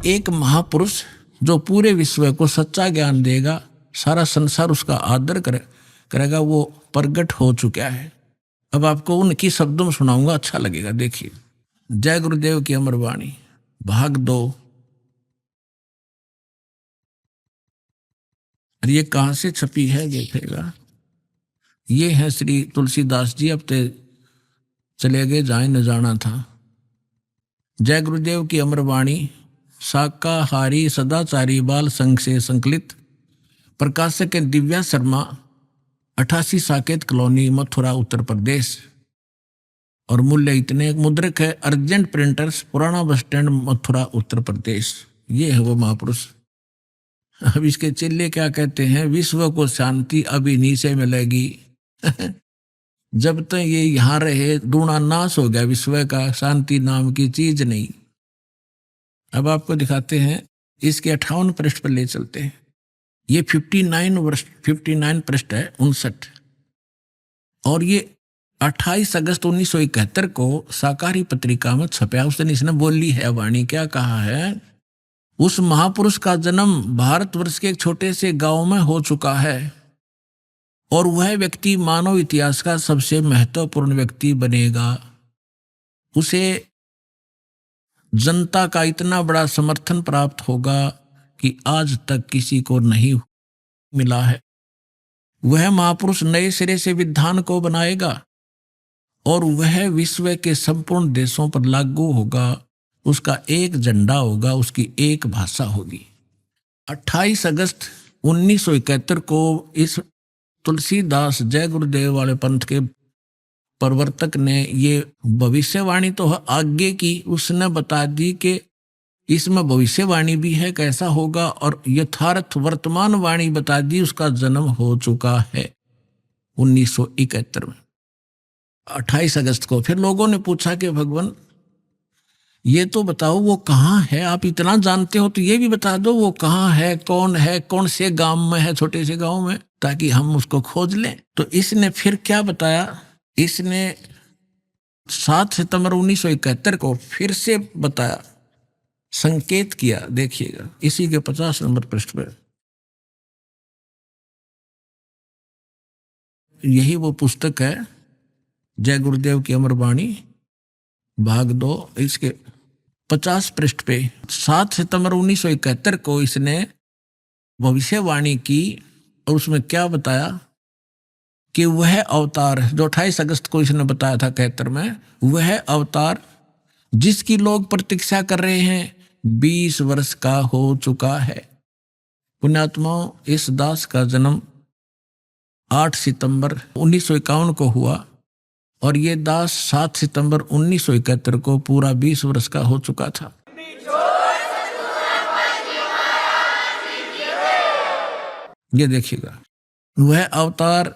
एक महापुरुष जो पूरे विश्व को सच्चा ज्ञान देगा, सारा संसार उसका आदर करेगा, वो प्रगट हो चुका है। अब आपको उनकी शब्दों में सुनाऊंगा, अच्छा लगेगा। देखिए, जय गुरुदेव की अमर वाणी, भाग 2। और ये कहाँ से छपी है देखिएगा। ये है श्री तुलसीदास जी, अब ते चले गए जहाँ न जाना था। जय गुरुदेव की अमर वाणी, शाकाहारी सदाचारी बाल संघ से संकलित, प्रकाशक दिव्या शर्मा, 88 साकेत कॉलोनी, मथुरा, उत्तर प्रदेश। और मूल्य इतने, मुद्रक है अर्जेंट प्रिंटर्स, पुराना बस स्टैंड, मथुरा, उत्तर प्रदेश। ये है वो महापुरुष। अब इसके चेले क्या कहते हैं, विश्व को शांति अभी नीचे मिलेगी। जब तक ये यहाँ रहे दूना नाश हो गया विश्व का, शांति नाम की चीज नहीं। अब आपको दिखाते हैं, इसके 58 पृष्ठ पर ले चलते हैं। ये 59 पृष्ठ है, 59। और ये 28 अगस्त 1971 को साकारी पत्रिका में छपया। उस दिन इसने बोली है वाणी, क्या कहा है, उस महापुरुष का जन्म भारतवर्ष के एक छोटे से गांव में हो चुका है और वह व्यक्ति मानव इतिहास का सबसे महत्वपूर्ण व्यक्ति बनेगा। उसे जनता का इतना बड़ा समर्थन प्राप्त होगा कि आज तक किसी को नहीं मिला है। वह महापुरुष नए सिरे से विधान को बनाएगा और वह विश्व के संपूर्ण देशों पर लागू होगा। उसका एक झंडा होगा, उसकी एक भाषा होगी। 28 अगस्त 1971 को इस तुलसीदास जय गुरुदेव वाले पंथ के प्रवर्तक ने ये भविष्यवाणी तो आगे की, उसने बता दी कि इसमें भविष्यवाणी भी है कैसा होगा, और यथार्थ वर्तमान वाणी बता दी, उसका जन्म हो चुका है 1971 में 28 अगस्त को। फिर लोगों ने पूछा कि भगवान ये तो बताओ वो कहाँ है, आप इतना जानते हो तो ये भी बता दो वो कहाँ है, कौन से गांव में है, छोटे से गांव में, ताकि हम उसको खोज लें। तो इसने फिर क्या बताया, इसने 7 सितंबर 1971 को फिर से बताया, संकेत किया। देखिएगा इसी के 50 नंबर पृष्ठ पर। यही वो पुस्तक है जय गुरुदेव की अमर वाणी, भाग 2। इसके 50 पृष्ठ पे 7 सितंबर 1971 को इसने भविष्यवाणी की और उसमें क्या बताया कि वह अवतार जो 28 अगस्त को इसने बताया था 71 में, वह अवतार जिसकी लोग प्रतीक्षा कर रहे हैं 20 वर्ष का हो चुका है। पुण्यात्माओं, इस दास का जन्म 8 सितंबर 1951 को हुआ और ये दास 7 सितंबर 1971 को पूरा 20 वर्ष का हो चुका था। ये देखिएगा, वह अवतार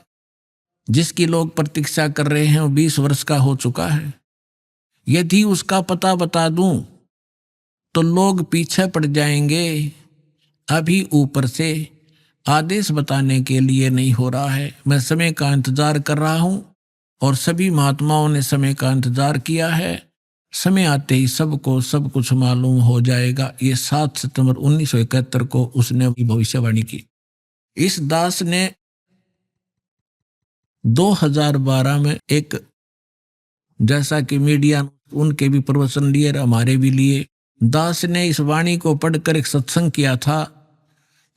जिसकी लोग प्रतीक्षा कर रहे हैं वो 20 वर्ष का हो चुका है। यदि उसका पता बता दूं तो लोग पीछे पड़ जाएंगे। अभी ऊपर से आदेश बताने के लिए नहीं हो रहा है, मैं समय का इंतजार कर रहा हूं और सभी महात्माओं ने समय का इंतजार किया है। समय आते ही सबको सब कुछ मालूम हो जाएगा। ये 7 सितंबर 1971 को उसने भविष्यवाणी की। इस दास ने 2012 में एक, जैसा कि मीडिया उनके भी प्रवचन लिए और हमारे भी लिए, दास ने इस वाणी को पढ़कर एक सत्संग किया था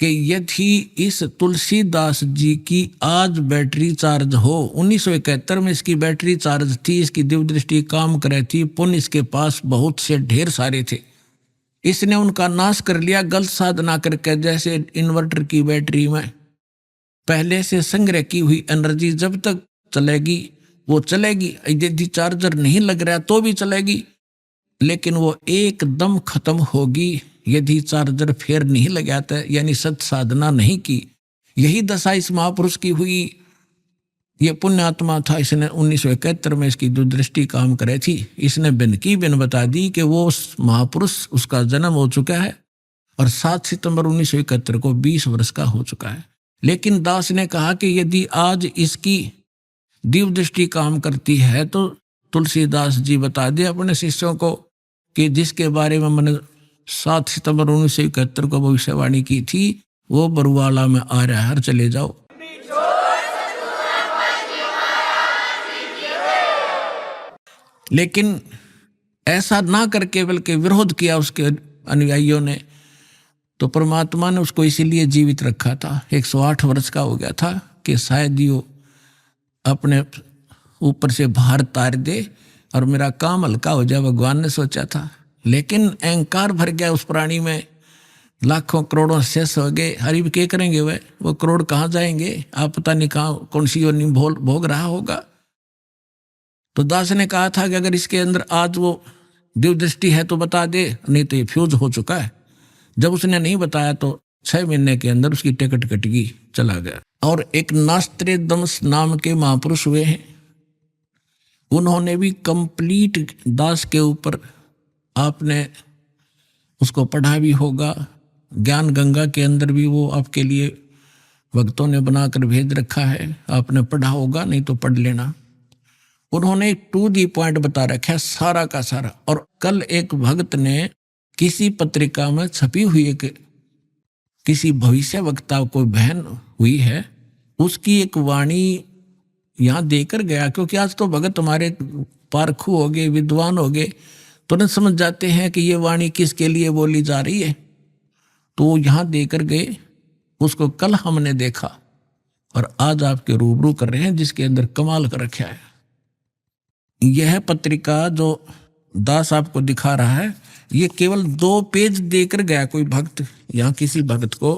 कि यदि इस तुलसीदास जी की आज बैटरी चार्ज हो, 1971 में इसकी बैटरी चार्ज थी, इसकी दिव्य दृष्टि काम कर रही थी, पुण्य इसके पास बहुत से ढेर सारे थे, इसने उनका नाश कर लिया गलत साधना करके। जैसे इन्वर्टर की बैटरी में पहले से संग्रह की हुई एनर्जी जब तक चलेगी वो चलेगी, यदि चार्जर नहीं लग रहा तो भी चलेगी, लेकिन वो एकदम खत्म होगी यदि चार्जर फेर नहीं लगाता, यानी सत साधना नहीं की। यही दशा इस महापुरुष की हुई। ये पुण्यात्मा था, इसने 1971 में इसकी दूरदृष्टि काम करे थी। इसने बिन की बिन बता दी कि वो उस महापुरुष, उसका जन्म हो चुका है और 7 सितंबर 1971 को 20 वर्ष का हो चुका है। लेकिन दास ने कहा कि यदि आज इसकी दिव्य दृष्टि काम करती है तो तुलसीदास जी बता दे अपने शिष्यों को कि जिसके बारे में मैंने 7 सितंबर 1971 को भविष्यवाणी की थी, वो बरुआला में आ रहा है, चले जाओ। लेकिन ऐसा ना करके बल्कि विरोध किया उसके अनुयायियों ने, तो परमात्मा ने उसको इसीलिए जीवित रखा था। 108 वर्ष का हो गया था कि शायद यो अपने ऊपर से भार तार दे और मेरा काम हल्का हो जाए, भगवान ने सोचा था। लेकिन अहंकार भर गया उस प्राणी में, लाखों करोड़ों शेष हो गए। हरी भी क्या करेंगे वो करोड़ कहाँ जाएंगे, आप पता नहीं कहाँ कौन सी योनि भोग रहा होगा। तो दास ने कहा था कि अगर इसके अंदर आज वो दिव्य दृष्टि है तो बता दे, नहीं तो ये फ्यूज हो चुका है। जब उसने नहीं बताया तो 6 महीने के अंदर उसकी टिकट कट गई, चला गया। और एक नास्त्रेदमस नाम के महापुरुष हुए हैं, उन्होंने भी कंप्लीट दास के ऊपर, आपने उसको पढ़ा भी होगा, ज्ञान गंगा के अंदर भी वो आपके लिए भक्तों ने बनाकर भेज रखा है, आपने पढ़ा होगा, नहीं तो पढ़ लेना। उन्होंने टू दी पॉइंट बता रखा है सारा का सारा। और कल एक भक्त ने किसी पत्रिका में छपी हुई एक किसी भविष्य वक्ता को बहन हुई है, उसकी एक वाणी यहाँ देकर गया, क्योंकि आज तो भगत हमारे पारखू हो गए, विद्वान हो गए, तुरंत समझ जाते हैं कि ये वाणी किसके लिए बोली जा रही है। तो यहाँ देकर गए, उसको कल हमने देखा और आज आपके रूबरू कर रहे हैं, जिसके अंदर कमाल कर रखा है। यह पत्रिका जो दास आपको दिखा रहा है, ये केवल 2 पेज देकर गया कोई भक्त, यहाँ किसी भक्त को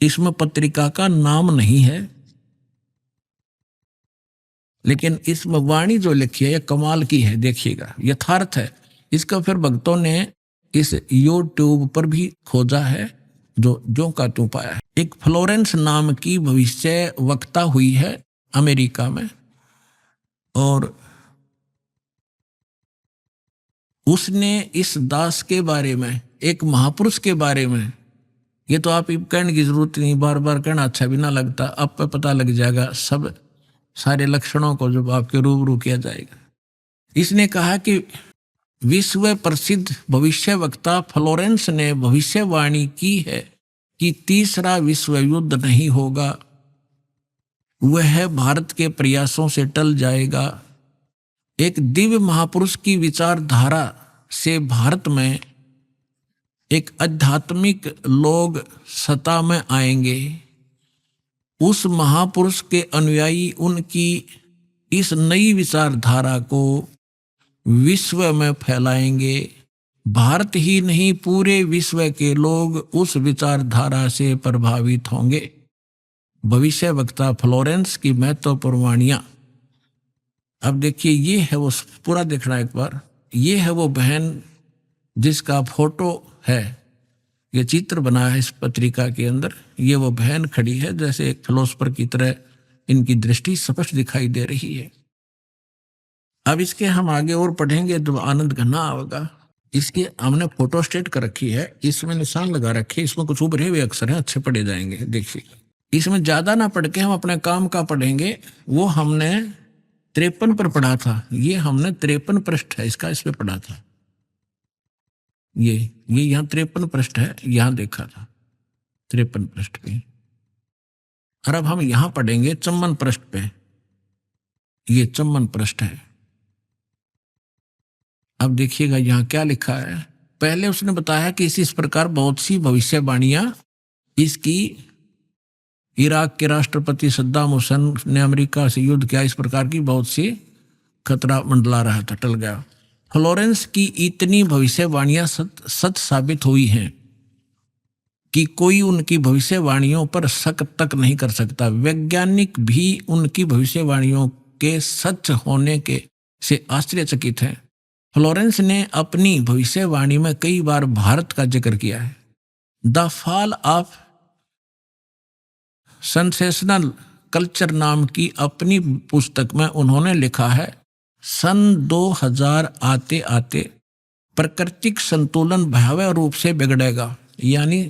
इसमें पत्रिका का नाम नहीं है, लेकिन इसमें वाणी जो लिखी है ये कमाल की है, देखिएगा, यथार्थ है। इसका फिर भक्तों ने इस यूट्यूब पर भी खोजा है, जो का त्यों पाया है। एक फ्लोरेंस नाम की भविष्य वक्ता हुई है अमेरिका में, और उसने इस दास के बारे में, एक महापुरुष के बारे में, ये तो आप कहने की जरूरत नहीं, बार बार कहना अच्छा भी ना लगता, आप पे पता लग जाएगा सब सारे लक्षणों को जब आपके रूबरू किया जाएगा। इसने कहा कि विश्व प्रसिद्ध भविष्य वक्ता फ्लोरेंस ने भविष्यवाणी की है कि तीसरा विश्व युद्ध नहीं होगा, वह भारत के प्रयासों से टल जाएगा। एक दिव्य महापुरुष की विचारधारा से भारत में एक आध्यात्मिक लोग सत्ता में आएंगे। उस महापुरुष के अनुयायी उनकी इस नई विचारधारा को विश्व में फैलाएंगे। भारत ही नहीं, पूरे विश्व के लोग उस विचारधारा से प्रभावित होंगे। भविष्य वक्ता फ्लोरेंस की महत्वपूर्ण वाणियां। अब देखिए, ये है वो, पूरा देखना एक बार, ये है वो बहन जिसका फोटो है, ये चित्र बना है इस पत्रिका के अंदर। ये वो बहन खड़ी है, जैसे एक फिलोसफर की तरह इनकी दृष्टि स्पष्ट दिखाई दे रही है। अब इसके हम आगे और पढ़ेंगे तो आनंद घना होगा। इसके हमने फोटो स्टेट कर रखी है, इसमें निशान लगा रखे, इसमें कुछ उभरे हुए अक्षर हैं, अच्छे पढ़े जाएंगे। देखिए, इसमें ज्यादा ना पढ़ के हम अपने काम का पढ़ेंगे। वो हमने 53 पर पढ़ा था, ये हमने 53 पृष्ठ है इसका, इस पे पढ़ा था। ये यहाँ 53 पृष्ठ है, यहाँ देखा था 53 पृष्ठ पे। और अब हम यहाँ पढ़ेंगे 54 पृष्ठ पे, ये 54 पृष्ठ है। अब देखिएगा यहाँ क्या लिखा है। पहले उसने बताया कि इस प्रकार बहुत सी भविष्यवाणियां इसकी, इराक के राष्ट्रपति सद्दाम हुसैन ने अमेरिका से युद्ध किया, इस प्रकार की बहुत सी खतरा मंडला रहा था, टल गया। फ्लोरेंस की इतनी भविष्यवाणियां सच साबित हुई हैं कि कोई उनकी भविष्यवाणियों पर शक तक नहीं कर सकता। वैज्ञानिक भी उनकी भविष्यवाणियों के सच होने के से आश्चर्यचकित हैं। फ्लोरेंस ने अपनी भविष्यवाणी में कई बार भारत का जिक्र किया है। The fall of sensational culture नाम की अपनी पुस्तक में उन्होंने लिखा है, सन 2000 आते आते प्राकृतिक संतुलन भयावह रूप से बिगड़ेगा। यानी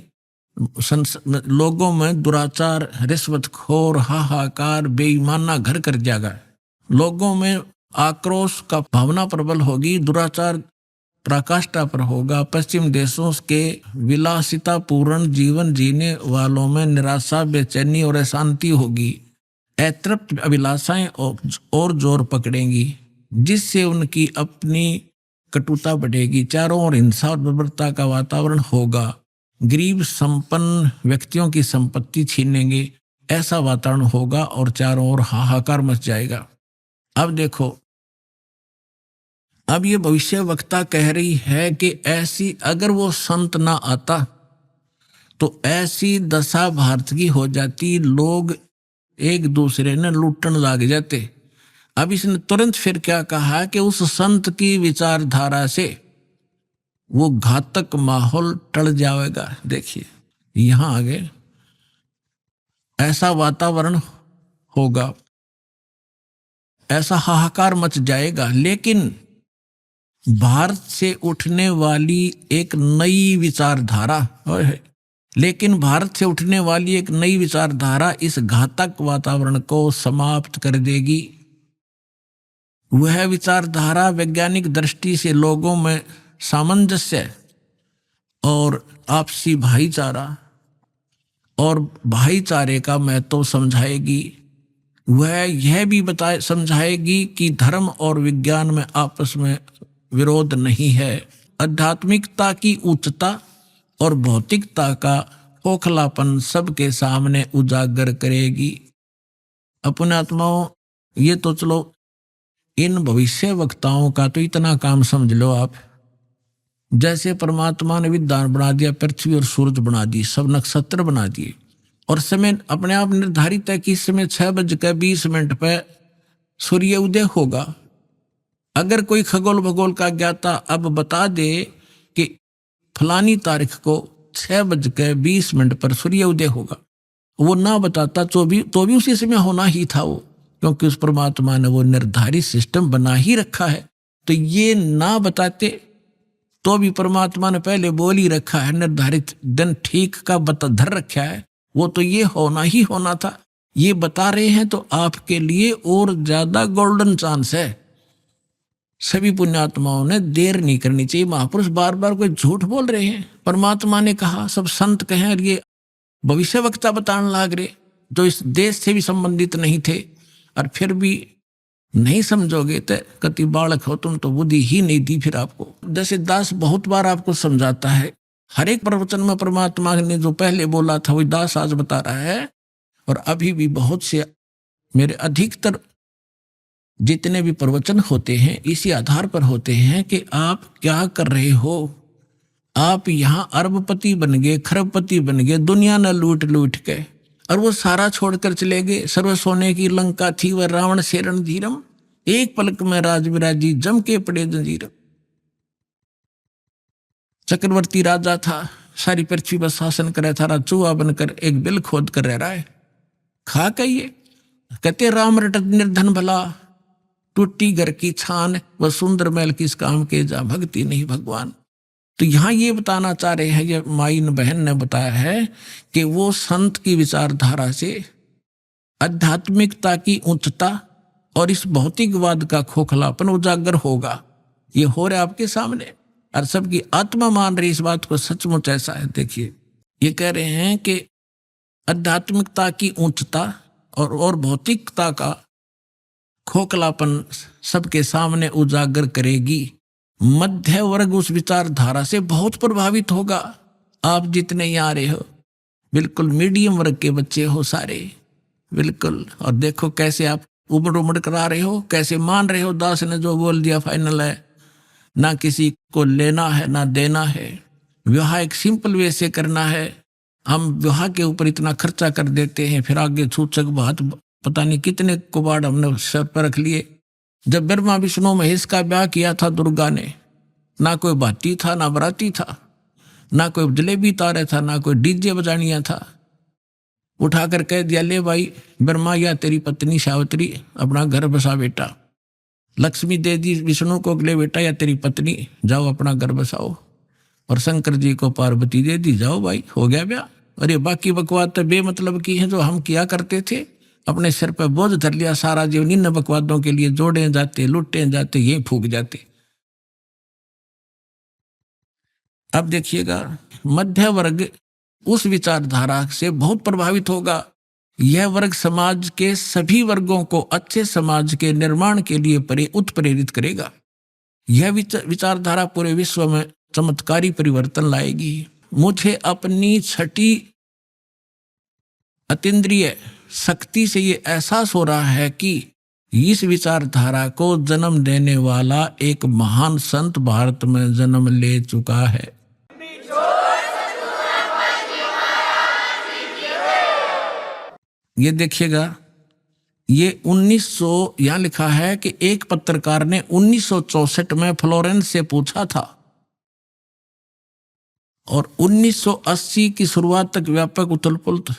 लोगों में दुराचार, रिश्वतखोर, हाहाकार, बेईमाना घर कर जाएगा। लोगों में आक्रोश का भावना प्रबल होगी, दुराचार पराकाष्ठा पर होगा। पश्चिम देशों के विलासितापूर्ण जीवन जीने वालों में निराशा, बेचैनी और अशांति होगी। अतृप्त अभिलाषाएं और जोर पकड़ेंगी, जिससे उनकी अपनी कटुता बढ़ेगी। चारों ओर हिंसा और बर्बरता का वातावरण होगा। गरीब संपन्न व्यक्तियों की संपत्ति छीनेंगे, ऐसा वातावरण होगा और चारों ओर हाहाकार मच जाएगा। अब देखो, अब ये भविष्य वक्ता कह रही है कि ऐसी अगर वो संत ना आता तो ऐसी दशा भारत की हो जाती, लोग एक दूसरे ने लूटने लग जाते। अब इसने तुरंत फिर क्या कहा कि उस संत की विचारधारा से वो घातक माहौल टल जाएगा। देखिए यहां आगे ऐसा वातावरण होगा, ऐसा हाहाकार मच जाएगा। लेकिन भारत से उठने वाली एक नई विचारधारा इस घातक वातावरण को समाप्त कर देगी। वह विचारधारा वैज्ञानिक दृष्टि से लोगों में सामंजस्य और आपसी भाईचारे का महत्व समझाएगी। वह यह भी समझाएगी कि धर्म और विज्ञान में आपस में विरोध नहीं है। आध्यात्मिकता की उच्चता और भौतिकता का खोखलापन सबके सामने उजागर करेगी। अपने आत्माओं, ये तो चलो इन भविष्य वक्ताओं का तो इतना काम समझ लो आप। जैसे परमात्मा ने विद्वान बना दिया, पृथ्वी और सूरज बना दी, सब नक्षत्र बना दिए, और समय अपने आप निर्धारित है कि इस समय 6:20 पर सूर्य उदय होगा। अगर कोई खगोल भगोल का ज्ञाता अब बता दे कि फलानी तारीख को 6:20 पर सूर्य उदय होगा, वो ना बताता तो भी उसी समय होना ही था वो, क्योंकि उस परमात्मा ने वो निर्धारित सिस्टम बना ही रखा है। तो ये ना बताते तो भी परमात्मा ने पहले बोल ही रखा है, निर्धारित दिन ठीक का धर रखा है, वो तो ये होना ही होना था। ये बता रहे हैं तो आपके लिए और ज्यादा गोल्डन चांस है। सभी पुण्यात्माओं ने देर नहीं करनी चाहिए। महापुरुष बार बार कोई झूठ बोल रहे हैं, परमात्मा ने कहा, सब संत कहें, और ये भविष्य वक्ता बताने लग रहे जो इस देश से भी संबंधित नहीं थे, और फिर भी नहीं समझोगे तो कति बालक हो तुम, तो बुद्धि ही नहीं दी फिर आपको। जैसे दास बहुत बार आपको समझाता है, हर एक प्रवचन में परमात्मा ने जो पहले बोला था वही दास आज बता रहा है। और अभी भी बहुत से मेरे अधिकतर जितने भी प्रवचन होते हैं इसी आधार पर होते हैं कि आप क्या कर रहे हो। आप यहाँ अरबपति बन गए, खरबपति बन गए, दुनिया न लूट लूट के, और वो सारा छोड़कर चले गए। सर्व सोने की लंका थी वह रावण से रणधीरम, एक पलक में राज विराजी जम के पड़े जंजीरम। चक्रवर्ती राजा था, सारी पृथ्वी पर शासन करे था, चूहा बनकर एक बिल खोद कर रह रहा है। खा कहिए कहते राम रटत निर्धन भला, टूटी घर की छान व सुंदर महल किस काम के, जा भक्ति नहीं भगवान। तो यहाँ ये बताना चाह रहे हैं, ये माइन बहन ने बताया है कि वो संत की विचारधारा से आध्यात्मिकता की उच्चता और इस भौतिकवाद का खोखलापन उजागर होगा। ये हो रहा है आपके सामने, और सबकी आत्मा मान रही इस बात को, सचमुच ऐसा है। देखिए ये कह रहे हैं कि आध्यात्मिकता की उच्चता और भौतिकता का खोखलापन सबके सामने उजागर करेगी। मध्य वर्ग उस विचारधारा से बहुत प्रभावित होगा। आप जितने यहाँ रहे हो बिल्कुल मीडियम वर्ग के बच्चे हो सारे, बिल्कुल। और देखो कैसे आप उमड़ उमड़ करा रहे हो, कैसे मान रहे हो दास ने जो बोल दिया फाइनल है, ना किसी को लेना है ना देना है। विवाह एक सिंपल वे से करना है। हम विवाह के ऊपर इतना खर्चा कर देते हैं, फिर आगे सूचक बात पता नहीं कितने कुबाड़ हमने सर पर रख लिए। जब ब्रह्मा विष्णु महेश का ब्याह किया था दुर्गा ने, ना कोई भाती था ना बराती था, ना कोई जलेबी तारे था, ना कोई डीजे बजानिया था। उठाकर कह दिया, ले भाई ब्रह्मा या तेरी पत्नी सावित्री अपना घर बसा बेटा। लक्ष्मी दे दी विष्णु को, ले बेटा या तेरी पत्नी जाओ अपना घर बसाओ। और शंकर जी को पार्वती दे दी, जाओ भाई हो गया ब्याह। और ये बाकी बकवाद तो बेमतलब की है जो हम किया करते थे, अपने सिर पर बोझ धर लिया सारा जीवन इन बकवादों के लिए, जोड़े जाते लुटे जाते ये फूक जाते। अब देखिएगा, मध्य वर्ग उस विचारधारा से बहुत प्रभावित होगा। यह वर्ग समाज के सभी वर्गों को अच्छे समाज के निर्माण के लिए उत्प्रेरित करेगा। यह विचारधारा पूरे विश्व में चमत्कारी परिवर्तन लाएगी। मुझे अपनी छठी अतीन्द्रिय शक्ति से ये एहसास हो रहा है कि इस विचारधारा को जन्म देने वाला एक महान संत भारत में जन्म ले चुका है। ये देखिएगा, ये 1900 यहाँ लिखा है कि एक पत्रकार ने 1964 में फ्लोरेंस से पूछा था और 1980 की शुरुआत तक व्यापक उथल-पुथल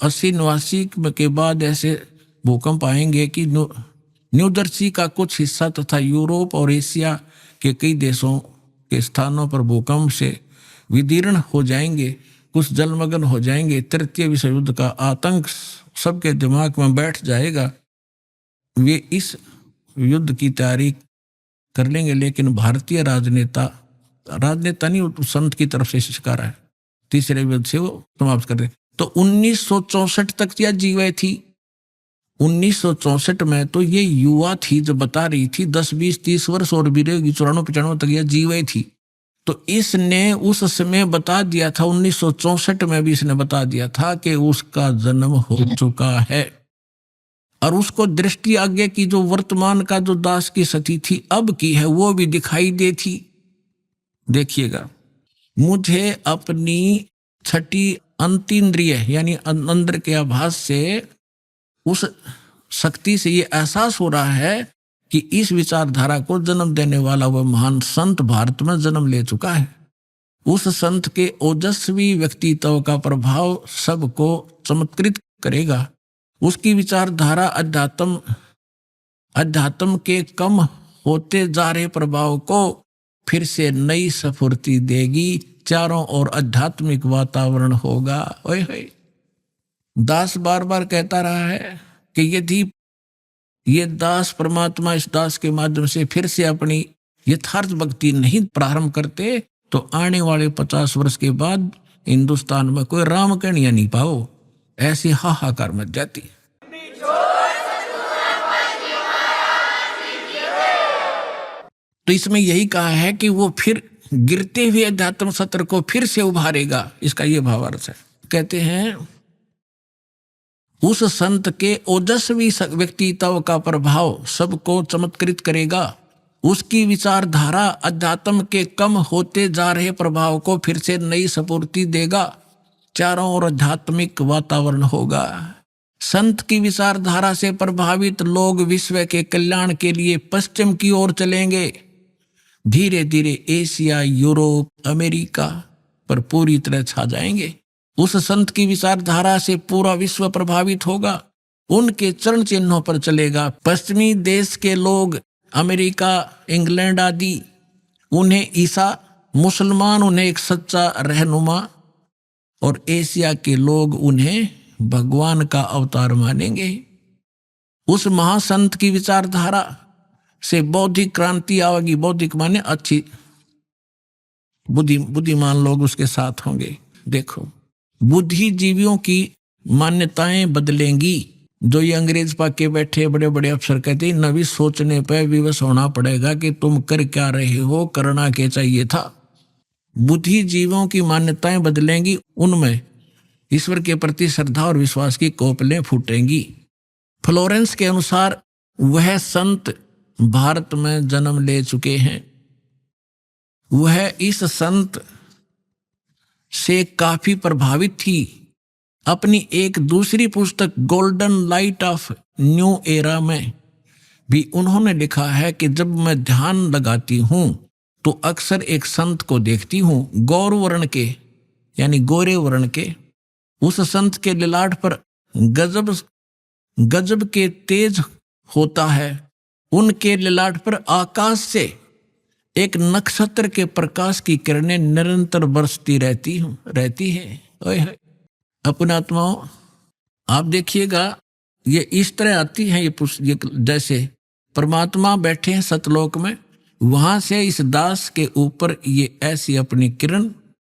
80-89 के बाद ऐसे भूकंप आएंगे कि न्यू जर्सी का कुछ हिस्सा तथा यूरोप और एशिया के कई देशों के स्थानों पर भूकंप से विदीर्ण हो जाएंगे, कुछ जलमग्न हो जाएंगे। तृतीय विश्व युद्ध का आतंक सबके दिमाग में बैठ जाएगा। वे इस युद्ध की तैयारी कर लेंगे, लेकिन भारतीय राजनेता नहीं, उस संत की तरफ से शिकार है, तीसरे युद्ध से वो समाप्त कर दे। तो 1964 तक यह जीवे थी। 1964 में तो ये युवा थी जो बता रही थी, 10, 20, 30 वर्ष और भी रहेगी, 94-95 तक यह जीवे थी। तो इसने उस समय बता दिया था, 1964 में भी इसने बता दिया था कि उसका जन्म हो चुका है। और उसको दृष्टि आगे की जो वर्तमान का जो दास की स्थिति थी अब की है वो भी दिखाई देती। देखिएगा, मुझे अपनी छठी अंतीन्द्रिय यानी अंदर के आभास से उस शक्ति से ये एहसास हो रहा है कि इस विचारधारा को जन्म देने वाला वह महान संत भारत में जन्म ले चुका है। उस संत के ओजस्वी व्यक्तित्व का प्रभाव सबको चमत्कृत करेगा। उसकी विचारधारा अध्यात्म के कम होते जा रहे प्रभाव को फिर से नई स्फूर्ति देगी। चारों ओर आध्यात्मिक वातावरण होगा। ओए होए, दास बार बार कहता रहा है कि यदि ये दास परमात्मा इस दास के माध्यम से फिर से अपनी यथार्थ भक्ति नहीं प्रारंभ करते तो आने वाले 50 वर्ष के बाद हिंदुस्तान में कोई राम कहानियां नहीं पाओ, ऐसी हाहाकार मच जाती। तो इसमें यही कहा है कि वो फिर गिरते हुए अध्यात्म सत्र को फिर से उभारेगा, इसका ये भावार्थ है। कहते हैं उस संत के ओजस्वी व्यक्तित्व का प्रभाव सबको चमत्कृत करेगा। उसकी विचारधारा अध्यात्म के कम होते जा रहे प्रभाव को फिर से नई स्फूर्ति देगा। चारों ओर आध्यात्मिक वातावरण होगा। संत की विचारधारा से प्रभावित लोग विश्व के कल्याण के लिए पश्चिम की ओर चलेंगे। धीरे धीरे एशिया, यूरोप, अमेरिका पर पूरी तरह छा जाएंगे। उस संत की विचारधारा से पूरा विश्व प्रभावित होगा, उनके चरण चिन्हों पर चलेगा। पश्चिमी देश के लोग, अमेरिका, इंग्लैंड आदि, उन्हें ईसा, मुसलमान उन्हें एक सच्चा रहनुमा और एशिया के लोग उन्हें भगवान का अवतार मानेंगे। उस महासंत की विचारधारा से बौद्धिक क्रांति आएगी। बौद्धिक माने अच्छी बुद्धिमान लोग उसके साथ होंगे। देखो, बुद्धिजीवियों की मान्यताएं बदलेंगी। जो ये अंग्रेज पाके बैठे बड़े बड़े अफसर कहते हैं, नवी सोचने पर विवश होना पड़ेगा कि तुम कर क्या रहे हो, करना क्या चाहिए था। बुद्धिजीवियों की मान्यताएं बदलेंगी, उनमें ईश्वर के प्रति श्रद्धा और विश्वास की कोपलें फूटेंगी। फ्लोरेंस के अनुसार वह संत भारत में जन्म ले चुके हैं। वह इस संत से काफी प्रभावित थी। अपनी एक दूसरी पुस्तक golden light of new era में भी उन्होंने लिखा है कि जब मैं ध्यान लगाती हूं तो अक्सर एक संत को देखती हूं, गौर वर्ण के यानी गोरे वर्ण के। उस संत के ललाट पर गजब के तेज होता है। उनके ललाट पर आकाश से एक नक्षत्र के प्रकाश की किरणें निरंतर बरसती रहती है। अपने आत्माओं, आप देखिएगा, ये इस तरह आती है ये जैसे परमात्मा बैठे हैं सतलोक में, वहां से इस दास के ऊपर ये ऐसी अपनी किरण